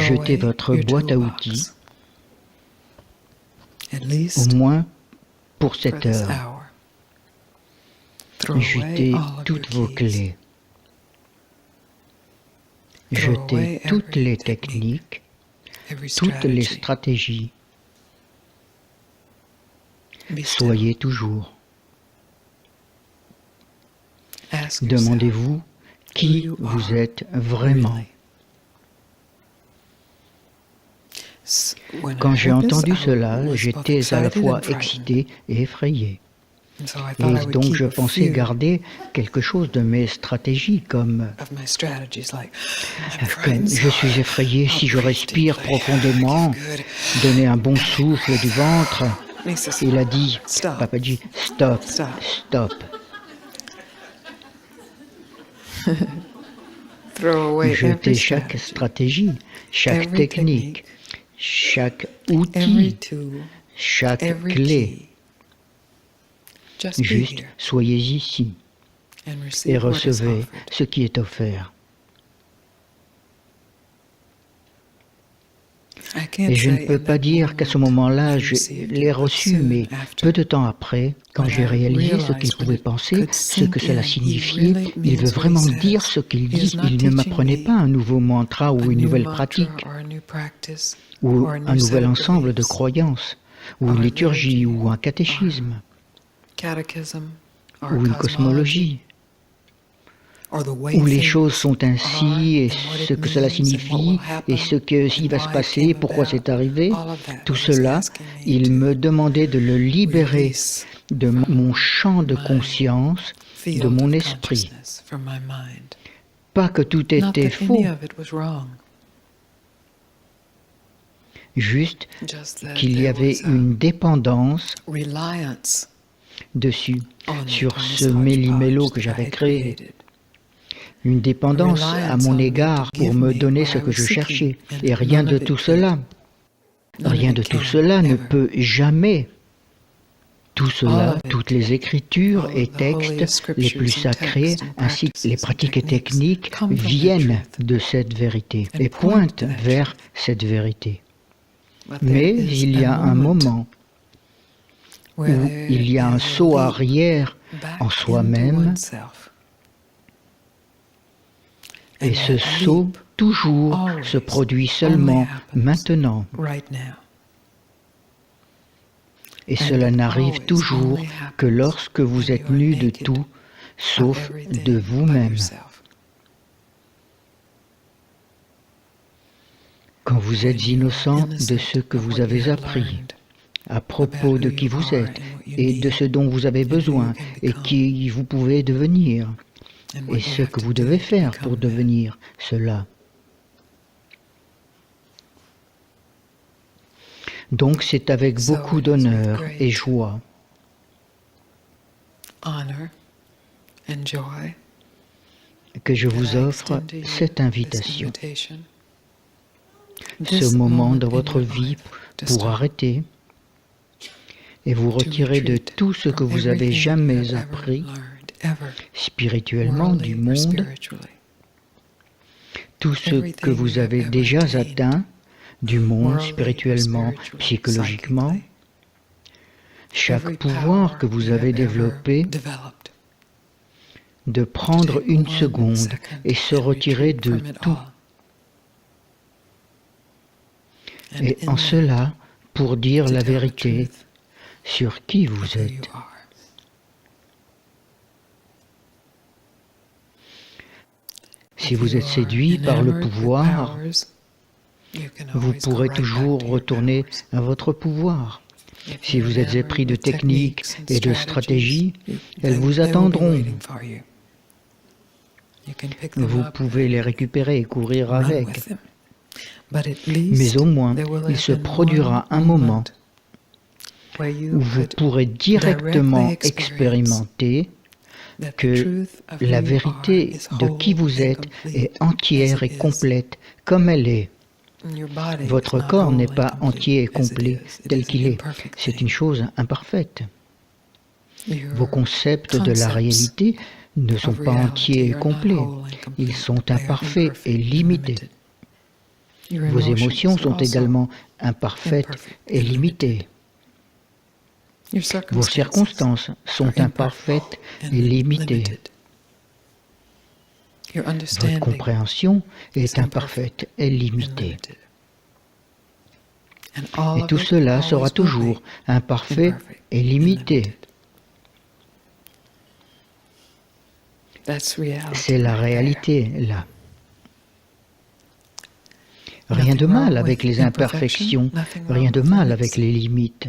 jetez votre boîte à outils, au moins pour cette heure. Jetez toutes vos clés. Jetez toutes les techniques, toutes les stratégies. Soyez toujours. Demandez-vous qui vous êtes vraiment. Quand j'ai entendu cela, j'étais à la fois excité et effrayé. Et donc je pensais garder quelque chose de mes stratégies comme je suis effrayé si je respire profondément, donner un bon souffle du ventre. Il a dit, Papa dit, stop, stop. Jetez chaque stratégie, chaque technique, chaque outil, chaque clé. Juste soyez ici et recevez ce qui est offert. Et je ne peux pas dire qu'à ce moment-là, je l'ai reçu, mais peu de temps après, quand j'ai réalisé ce qu'il pouvait penser, ce que cela signifiait, il veut vraiment dire ce qu'il dit. Il ne m'apprenait pas un nouveau mantra ou une nouvelle pratique, ou un nouvel ensemble de croyances, ou une liturgie, ou un catéchisme, ou une cosmologie, où les choses sont ainsi, et ce que cela signifie, et ce qui va se passer, pourquoi c'est arrivé. Tout cela, il me demandait de le libérer de mon champ de conscience, de mon esprit. Pas que tout était faux, juste qu'il y avait une dépendance dessus, sur ce méli-mélo que j'avais créé. Une dépendance à mon égard pour me donner ce que je cherchais. Et rien de tout cela. Rien de tout cela ne peut jamais. Tout cela, toutes les écritures et textes les plus sacrés, ainsi que les pratiques et techniques, viennent de cette vérité et pointent vers cette vérité. Mais il y a un moment où il y a un saut arrière en soi-même. Et ce saut, toujours, se produit seulement maintenant. Et cela n'arrive toujours que lorsque vous êtes nu de tout, sauf de vous-même. Quand vous êtes innocent de ce que vous avez appris, à propos de qui vous êtes, et de ce dont vous avez besoin, et qui vous pouvez devenir, et ce que vous devez faire pour devenir cela. Donc c'est avec beaucoup d'honneur et joie que je vous offre cette invitation. Ce moment dans votre vie pour arrêter et vous retirer de tout ce que vous avez jamais appris spirituellement du monde, tout ce que vous avez déjà atteint du monde spirituellement, psychologiquement, chaque pouvoir que vous avez développé, de prendre une seconde et se retirer de tout. Et en cela, pour dire la vérité sur qui vous êtes. Si vous êtes séduit par le pouvoir, vous pourrez toujours retourner à votre pouvoir. Si vous êtes épris de techniques et de stratégies, elles vous attendront. Vous pouvez les récupérer et courir avec. Mais au moins, il se produira un moment où vous pourrez directement expérimenter que la vérité de qui vous êtes est entière et complète comme elle est. Votre corps n'est pas entier et complet tel qu'il est. C'est une chose imparfaite. Vos concepts de la réalité ne sont pas entiers et complets. Ils sont imparfaits et limités. Vos émotions sont également imparfaites et limitées. Vos circonstances sont imparfaites et limitées. Votre compréhension est imparfaite et limitée. Et tout cela sera toujours imparfait et limité. C'est la réalité, là. Rien de mal avec les imperfections, rien de mal avec les limites.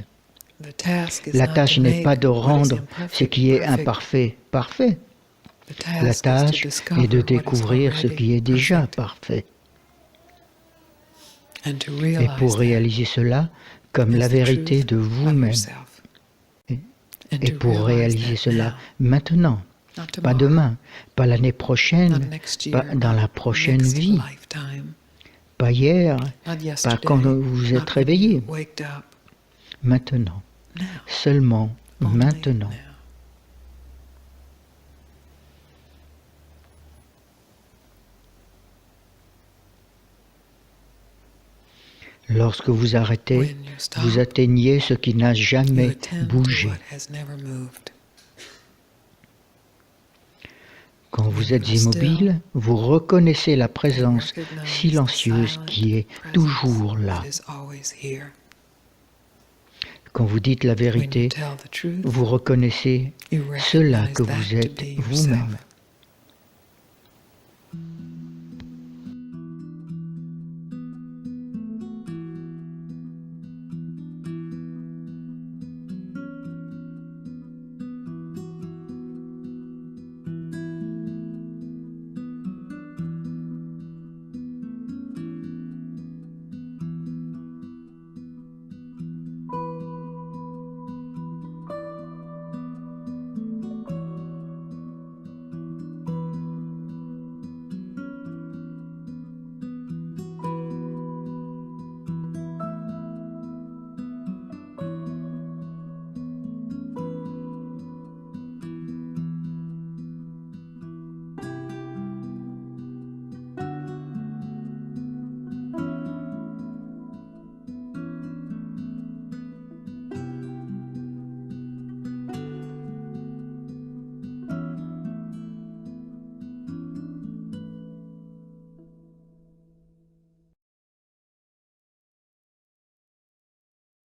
La tâche n'est pas de rendre ce qui est imparfait parfait. La tâche est de découvrir ce qui est déjà parfait. Et pour réaliser cela comme la vérité de vous-même. Et pour réaliser cela maintenant, pas demain, pas l'année prochaine, pas dans la prochaine vie, pas hier, pas quand vous vous êtes réveillé. Maintenant, seulement maintenant. Lorsque vous arrêtez, vous atteignez ce qui n'a jamais bougé. Quand vous êtes immobile, vous reconnaissez la présence silencieuse qui est toujours là. Quand vous dites la vérité, vous reconnaissez cela que vous êtes vous-même.